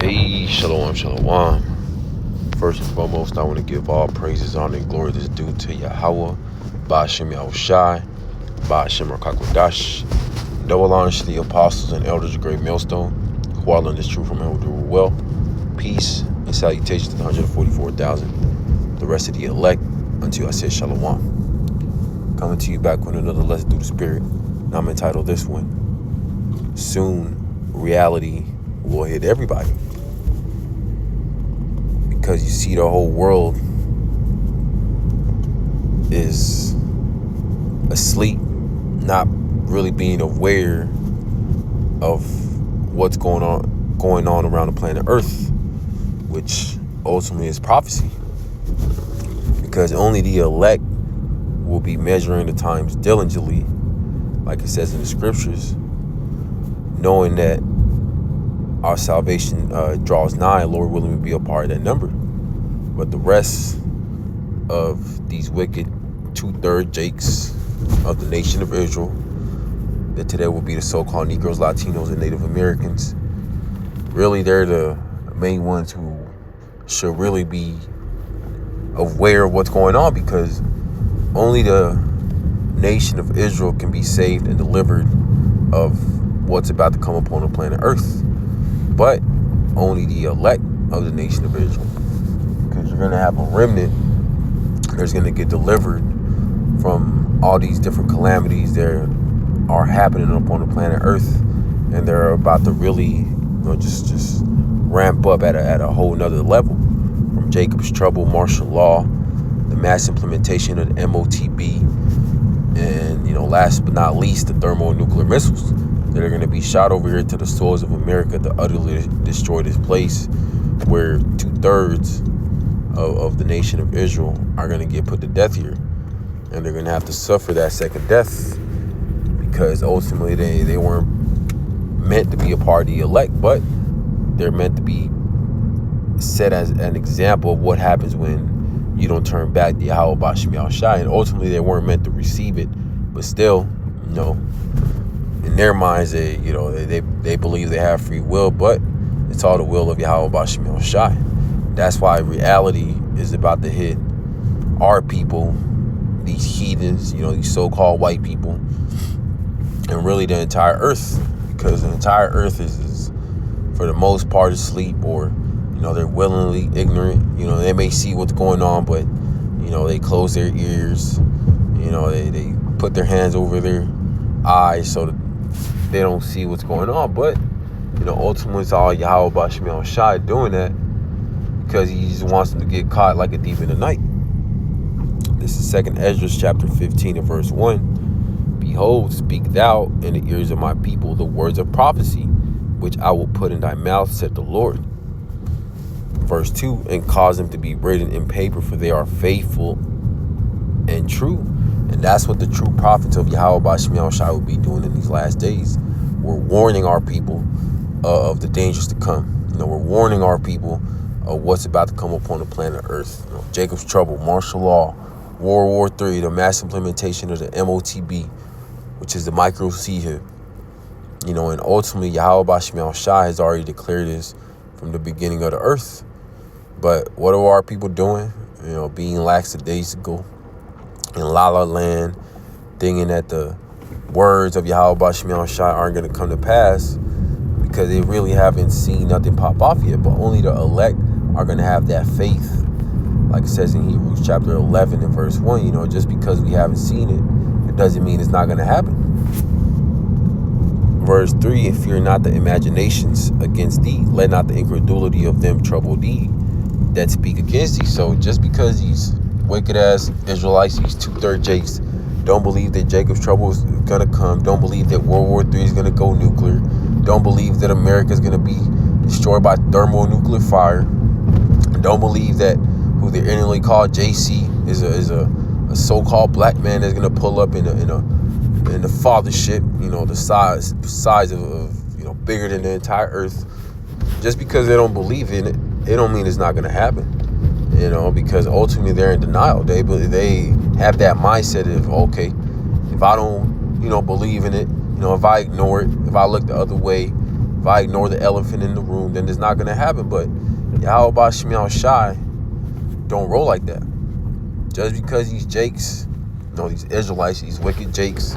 Hey, shalom, shalom. First and foremost, I want to give all praises, honor, and glory that's due to Yahweh, Ba'ashem Yahushai, Ba'ashem Rakakwadash. Double honors to the apostles and elders of Great Millstone, who are learning this truth from him who do well. Peace and salutations to the 144,000, the rest of the elect, until I say shalom. Coming to you back with another lesson through the Spirit. Now I'm entitled this one, Soon Reality Will Hit Everybody. Because you see, the whole world is asleep, not really being aware of what's going on around the planet Earth, which ultimately is prophecy. Because only the elect will be measuring the times diligently, like it says in the scriptures, knowing that our salvation draws nigh, Lord willing, will be a part of that number. But the rest of these wicked 2/3 Jakes of the nation of Israel, that today will be the so-called Negroes, Latinos, and Native Americans, really they're the main ones who should really be aware of what's going on, because only the nation of Israel can be saved and delivered of what's about to come upon the planet Earth. But only the elect of the nation of Israel. Because you're going to have a remnant that's going to get delivered from all these different calamities that are happening upon the planet Earth. And they're about to really, just ramp up at a whole nother level. From Jacob's trouble, martial law, the mass implementation of the MOTB, and, last but not least, the thermonuclear missiles that are going to be shot over here to the soils of America to utterly destroy this place where 2/3 of the nation of Israel are going to get put to death here. And they're going to have to suffer that second death, because ultimately they weren't meant to be a part of the elect, but they're meant to be set as an example of what happens when you don't turn back to Yahweh Ba'ashem Yahushai. And ultimately they weren't meant to receive it, but still, in their minds, they believe they have free will, but it's all the will of Yahweh Ba'ashem Yahushai. That's why reality is about to hit our people, these heathens, these so-called white people, and really the entire earth, because the entire earth is for the most part asleep, or they're willingly ignorant. They may see what's going on, but they close their ears. They put their hands over their eyes so that they don't see what's going on. But ultimately it's all Yahweh Ba'ashem Yahushai doing that, because he just wants them to get caught like a thief in the night. This is 2 Ezra chapter 15 and verse 1. Behold, speak thou in the ears of my people the words of prophecy, which I will put in thy mouth, said the Lord. Verse 2, and cause them to be written in paper, for they are faithful and true. And that's what the true prophets of Yahweh Ba'ashem Yahushai will be doing in these last days. We're warning our people of the dangers to come. We're warning our people of what's about to come upon the planet Earth. Jacob's trouble, martial law, World War III, the mass implementation of the MOTB, which is the micro seed. And ultimately Yahweh Ba'ashem Yahushai has already declared this from the beginning of the earth. But what are our people doing? Being lackadaisical in La La Land, thinking that the words of Yahweh Ba'ashem Yahushai aren't going to come to pass, because they really haven't seen nothing pop off yet. But only the elect are going to have that faith, like it says in Hebrews chapter 11 and verse 1. Just because we haven't seen it, it doesn't mean it's not going to happen. Verse 3, and fear not the imaginations against thee, let not the incredulity of them trouble thee that speak against thee. So just because these wicked ass Israelites, these 2/3 Jakes, don't believe that Jacob's trouble is gonna come, don't believe that World War III is gonna go nuclear, don't believe that America is gonna be destroyed by thermonuclear fire, don't believe that who they innately call JC is a so-called black man that's gonna pull up in the fathership, the size of bigger than the entire earth. Just because they don't believe in it, it don't mean it's not gonna happen. Because ultimately they're in denial. They have that mindset of, okay, if I don't, believe in it, if I ignore it, if I look the other way, If I ignore the elephant in the room, then it's not going to happen. But Yahweh Bashim Shai don't roll like that. Just because these Jakes, these Israelites, these wicked Jakes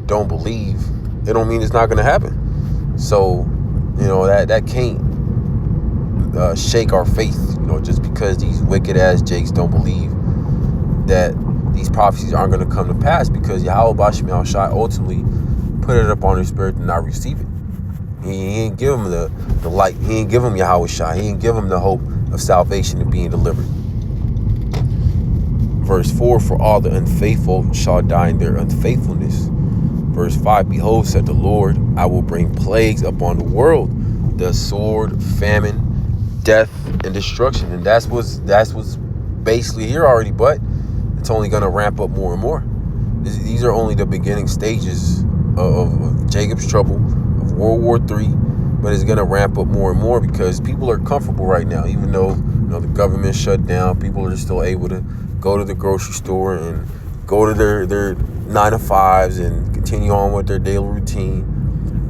don't believe, it don't mean it's not going to happen. So, that can't shake our faith. Just because these wicked ass Jakes don't believe that these prophecies aren't going to come to pass, because Yahweh Bashim Shai ultimately put it up on his spirit to not receive it. He ain't give him the light. He ain't give him Yahweh Shai. He ain't give him the hope of salvation and being delivered. Verse 4, for all the unfaithful shall die in their unfaithfulness. Verse 5, behold, said the Lord, I will bring plagues upon the world, the sword, famine, death, and destruction. And that's what's basically here already, but it's only going to ramp up more and more. These are only the beginning stages of Jacob's trouble, of World War III, but it's going to ramp up more and more because people are comfortable right now. Even though the government shut down, people are still able to go to the grocery store and go to their 9-to-5s and continue on with their daily routine.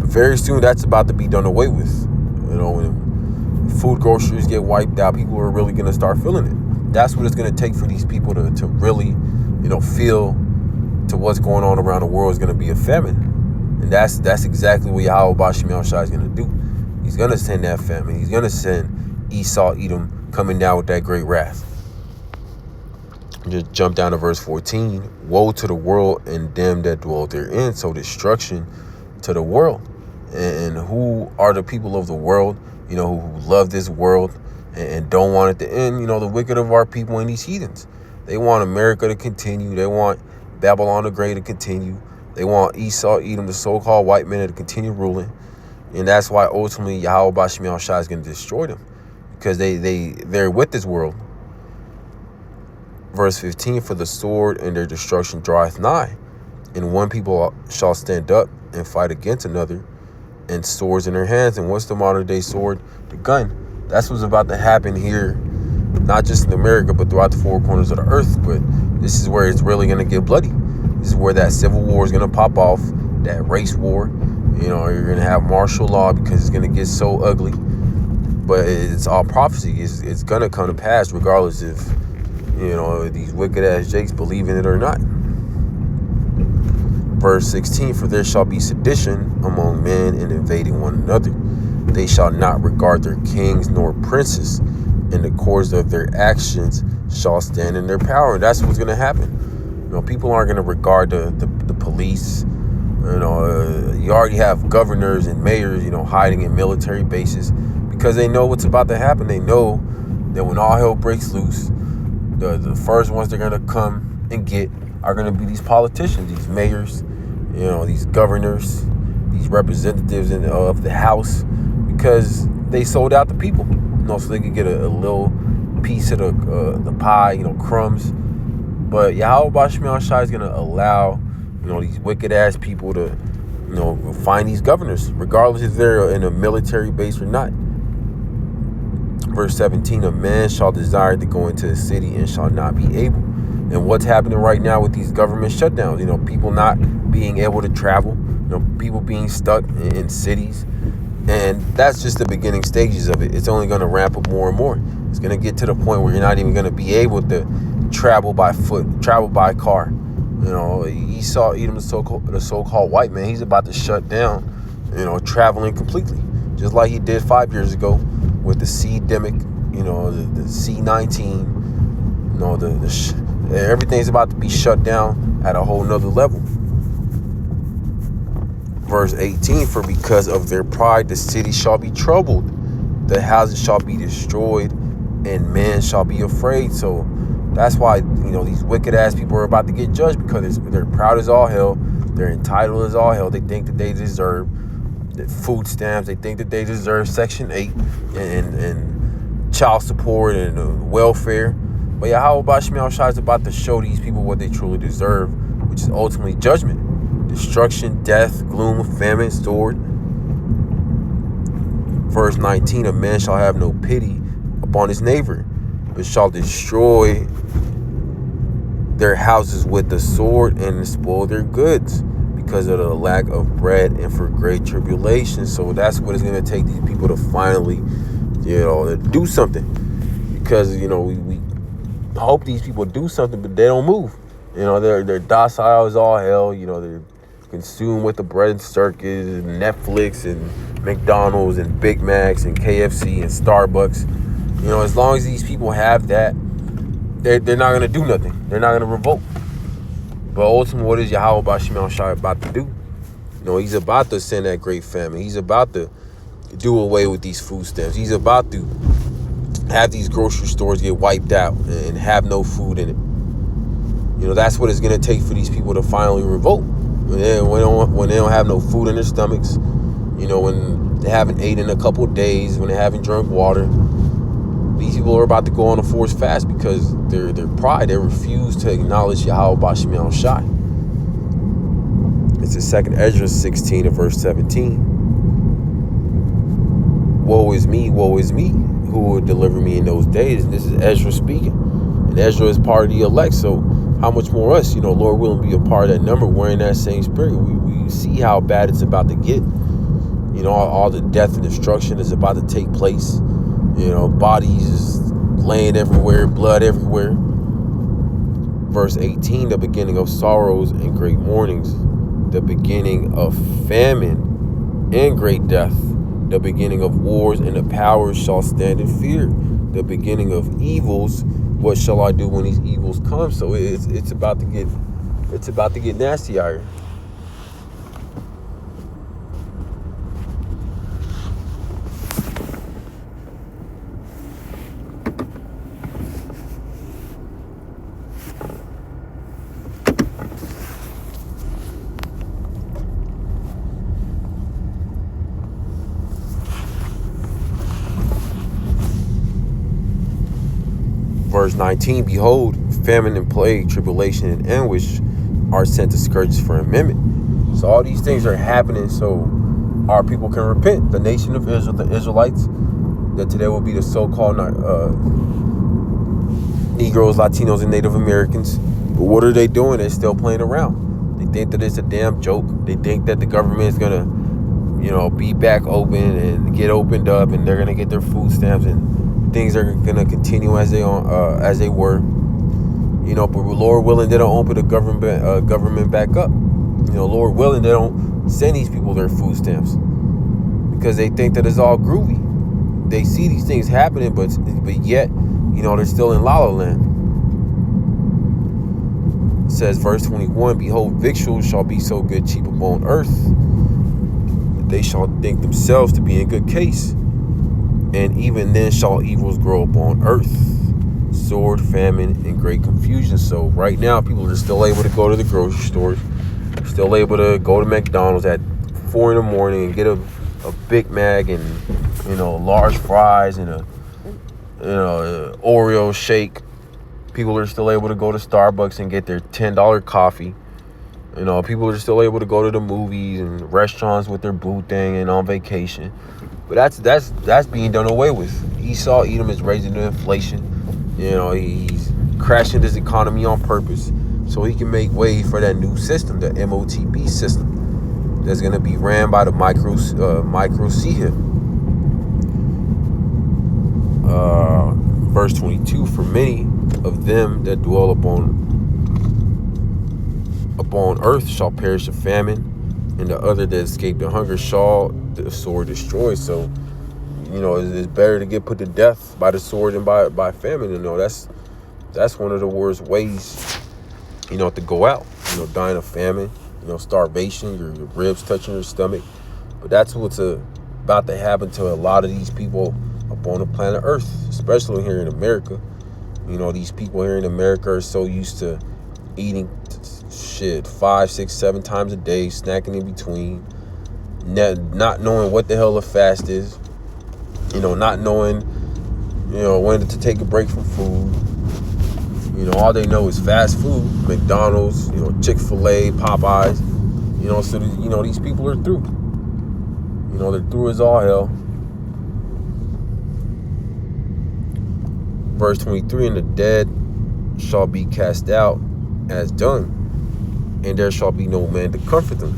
But very soon that's about to be done away with. When food groceries get wiped out, people are really going to start feeling it. That's what it's going to take for these people to really, feel to what's going on around the world is going to be a famine. And that's exactly what Yahweh Bashim Shai is going to do. He's going to send that famine. He's going to send Esau, Edom, coming down with that great wrath. Just jump down to verse 14. Woe to the world and them that dwell therein. So destruction to the world. And who are the people of the world, who love this world and don't want it to end? The wicked of our people and these heathens. They want America to continue. They want Babylon the Great to continue. They want Esau, Edom, the so-called white men, to continue ruling. And that's why ultimately Yahweh Bashim Shai is going to destroy them. Because they're with this world. Verse 15, for the sword and their destruction draweth nigh. And one people shall stand up and fight against another, and swords in their hands. And what's the modern day sword? The gun. That's what's about to happen here, not just in America, but throughout the four corners of the earth. But this is where it's really going to get bloody. This is where that civil war is going to pop off, that race war. You're going to have martial law because it's going to get so ugly. But it's all prophecy. It's going to come to pass regardless if, these wicked ass Jakes believe in it or not. Verse 16, for there shall be sedition among men and invading one another. They shall not regard their kings nor princes, and the cords of their actions shall stand in their power. And that's what's going to happen. People aren't going to regard the police. You already have governors and mayors, hiding in military bases because they know what's about to happen. They know that when all hell breaks loose, the first ones they're going to come and get are going to be these politicians, these mayors, these governors, these representatives of the House, because they sold out the people, so they could get a little piece of the pie, crumbs. But Yahweh Bashim Shai is going to allow, these wicked ass people to, find these governors, regardless if they're in a military base or not. Verse 17, a man shall desire to go into a city and shall not be able. And what's happening right now with these government shutdowns, people not being able to travel, people being stuck in cities. And that's just the beginning stages of it. It's only going to ramp up more and more. It's going to get to the point where you're not even going to be able to travel by foot, travel by car. Esau, Edom, the so-called white man, he's about to shut down, traveling completely. Just like he did 5 years ago with the C-demic, the C-19, everything's about to be shut down at a whole nother level. Verse 18, for because of their pride the city shall be troubled, the houses shall be destroyed, and men shall be afraid. So that's why, these wicked ass people are about to get judged, because they're proud as all hell. They're entitled as all hell. They think that they deserve the food stamps. They think that they deserve Section 8 and child support and welfare. But Yahweh Bashim Shai is about to show these people what they truly deserve, which is ultimately judgment, destruction, death, gloom, famine, sword. Verse 19, a man shall have no pity upon his neighbor, but shall destroy their houses with the sword and spoil their goods, because of the lack of bread and for great tribulation. So that's what it's going to take these people to finally, to do something. Because, we hope these people do something, but they don't move. They're docile as all hell. They're consumed with the bread and circus and Netflix and McDonald's and Big Macs and KFC and Starbucks. As long as these people have that, they're not going to do nothing. They're not going to revolt. But ultimately, what is Yahweh Bashim Shai about to do? He's about to send that great famine. He's about to do away with these food stamps. He's about to have these grocery stores get wiped out and have no food in it. That's what it's going to take for these people to finally revolt. When they don't have no food in their stomachs, when they haven't eaten in a couple of days, when they haven't drunk water, these people are about to go on a forced fast because their pride, they refuse to acknowledge Yahweh Bashim Shai. It's the second Ezra 16 and verse 17. Woe is me, who will deliver me in those days? And this is Ezra speaking. And Ezra is part of the elect, so how much more us, Lord willing, be a part of that number, wearing that same spirit. We see how bad it's about to get. All the death and destruction is about to take place. Bodies laying everywhere, blood everywhere. Verse 18, the beginning of sorrows and great mournings, the beginning of famine and great death, the beginning of wars, and the powers shall stand in fear. The beginning of evils, what shall I do when these evils come? So it's about to get nasty out here. Verse 19, behold, famine and plague, tribulation and anguish are sent to scourges for amendment. So all these things are happening so our people can repent. The nation of Israel, the Israelites, that today will be the so-called Negroes, Latinos, and Native Americans. But what are they doing? They're still playing around. They think that it's a damn joke. They think that the government is going to, be back open and get opened up, and they're going to get their food stamps, and things are going to continue as they were. But Lord willing, they don't open the government back up. Lord willing, they don't send these people their food stamps because they think that it's all groovy. They see these things happening, but yet, they're still in La La Land. It says, verse 21, behold, victuals shall be so good cheap upon earth that they shall think themselves to be in good case. And even then shall evils grow upon earth, sword, famine, and great confusion. So right now, people are still able to go to the grocery stores, still able to go to McDonald's at 4 a.m. and get a Big Mac and large fries and a Oreo shake. People are still able to go to Starbucks and get their $10 coffee. People are still able to go to the movies and restaurants with their boo thing and on vacation. But that's being done away with. Esau Edom is raising the inflation. He's crashing his economy on purpose so he can make way for that new system, the MOTB system, that's going to be ran by the micro CHIP. Verse 22, for many of them that dwell upon earth shall perish of famine, and the other that escape the hunger shall the sword destroy. So, it's better to get put to death by the sword than by famine. That's one of the worst ways, to go out. Dying of famine, starvation, your ribs touching your stomach. But that's what's about to happen to a lot of these people up on the planet Earth, especially here in America. These people here in America are so used to eating 5, 6, 7 times a day, snacking in between, not knowing what the hell a fast is, not knowing, when to take a break from food. All they know is fast food, McDonald's, Chick-fil-A, Popeyes, so, these people are through. They're through as all hell. Verse 23, and the dead shall be cast out as done. and there shall be no man to comfort them.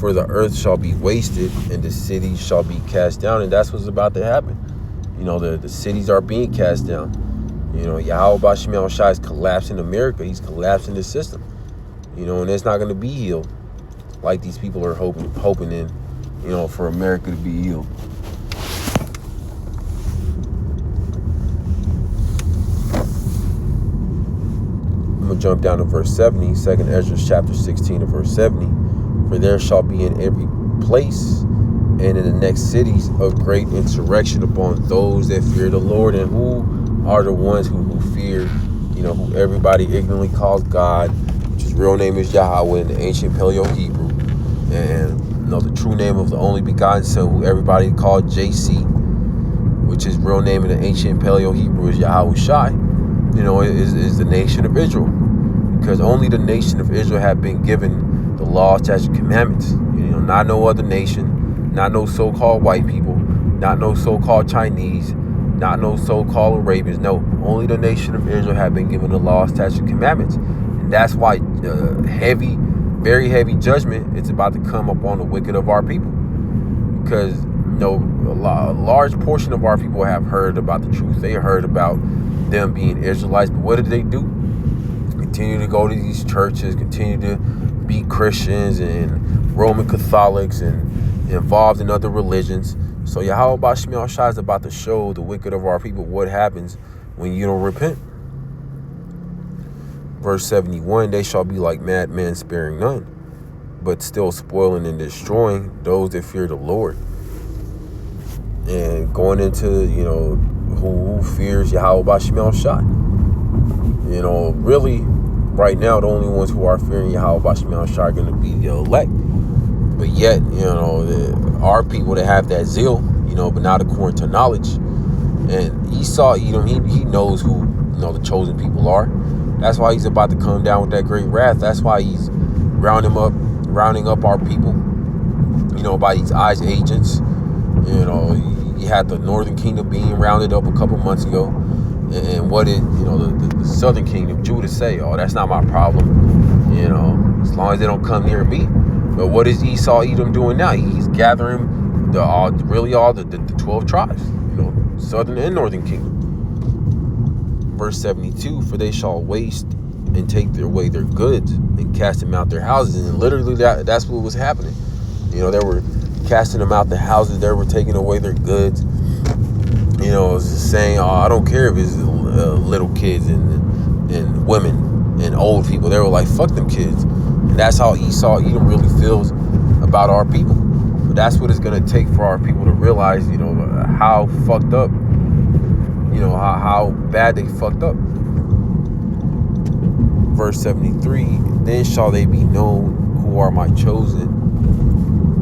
For the earth shall be wasted, and the cities shall be cast down. And that's what's about to happen. The cities are being cast down. Yahweh Bashim Yahushua is collapsing America. He's collapsing the system. And it's not going to be healed like these people are hoping in, for America to be healed. I'm going to jump down to verse 70, 2nd Ezra chapter 16 and verse 70. For there shall be in every place and in the next cities a great insurrection upon those that fear the Lord. And who are the ones who fear, who everybody ignorantly calls God, which his real name is Yahweh in the ancient Paleo-Hebrew. And the true name of the only begotten Son, who everybody called JC, which his real name in the ancient Paleo-Hebrew is Yahushai, is the nation of Israel. Because only the nation of Israel have been given the law, statutes, commandments. Not no other nation, not no so-called white people, not no so-called Chinese, not no so-called Arabians. No, only the nation of Israel have been given the law, statutes, commandments. And that's why heavy, very heavy judgment is about to come upon the wicked of our people. Because a large portion of our people have heard about the truth. They heard about them being Israelites, but what did they do? Continue to go to these churches, continue to be Christians and Roman Catholics and involved in other religions. So Yahweh Bashim Yahushua is about to show the wicked of our people what happens when you don't repent. Verse 71, they shall be like madmen, sparing none, but still spoiling and destroying those that fear the Lord. And going into, who fears Yahweh Bashim Yahushua. Really, right now, the only ones who are fearing Yahweh Bashim Yahushua are going to be the elect. But yet, our people that have that zeal, but not according to knowledge. And Esau, Edom, he knows who, the chosen people are. That's why he's about to come down with that great wrath. That's why he's rounding up our people, by these ICE agents. You had the Northern Kingdom being rounded up a couple months ago. And what did, the Southern Kingdom, Judah, say? Oh, that's not my problem. As long as they don't come near me. But what is Esau, Edom doing now? He's gathering the 12 tribes, Southern and Northern Kingdom. Verse 72, for they shall waste and take away their goods and cast them out their houses. And literally that's what was happening. They were casting them out the houses. They were taking away their goods. It's saying, I don't care if it's little kids and women and old people. They were like, fuck them kids. And that's how Esau, Edom really feels about our people. But that's what it's going to take for our people to realize, how fucked up, how bad they fucked up. Verse 73, then shall they be known who are my chosen,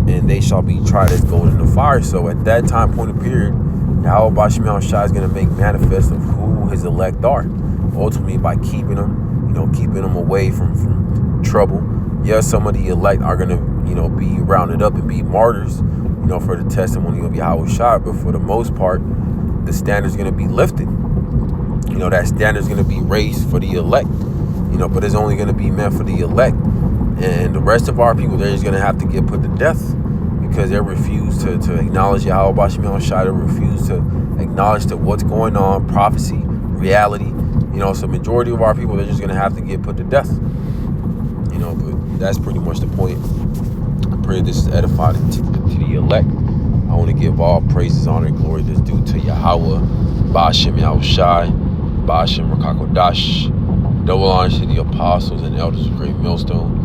and they shall be tried as gold in the fire. So at that time point of period, Yahweh Bashim Yahushua is going to make manifest of who his elect are. Ultimately, by keeping them away from trouble. Yes, some of the elect are going to, be rounded up and be martyrs, for the testimony of Yahushua. But for the most part, the standard's going to be lifted. That standard's going to be raised for the elect. But it's only going to be meant for the elect. And the rest of our people, they're just going to have to get put to death. Because they refuse to acknowledge Yahweh Bashim Yahushua. They refuse to acknowledge that what's going on, prophecy, reality. So majority of our people, they're just going to have to get put to death. But that's pretty much the point. I pray this is edifying to the elect. I want to give all praises, honor, and glory that's due to Yahweh Bashim Yahushua, Bashim Rakakodash. Double honor to the apostles and elders of Great Millstone,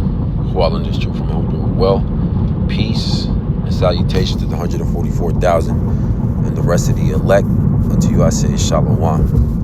who all in this truth from whom doing well. Peace and salutations to the 144,000 and the rest of the elect. Unto you I say Shalom.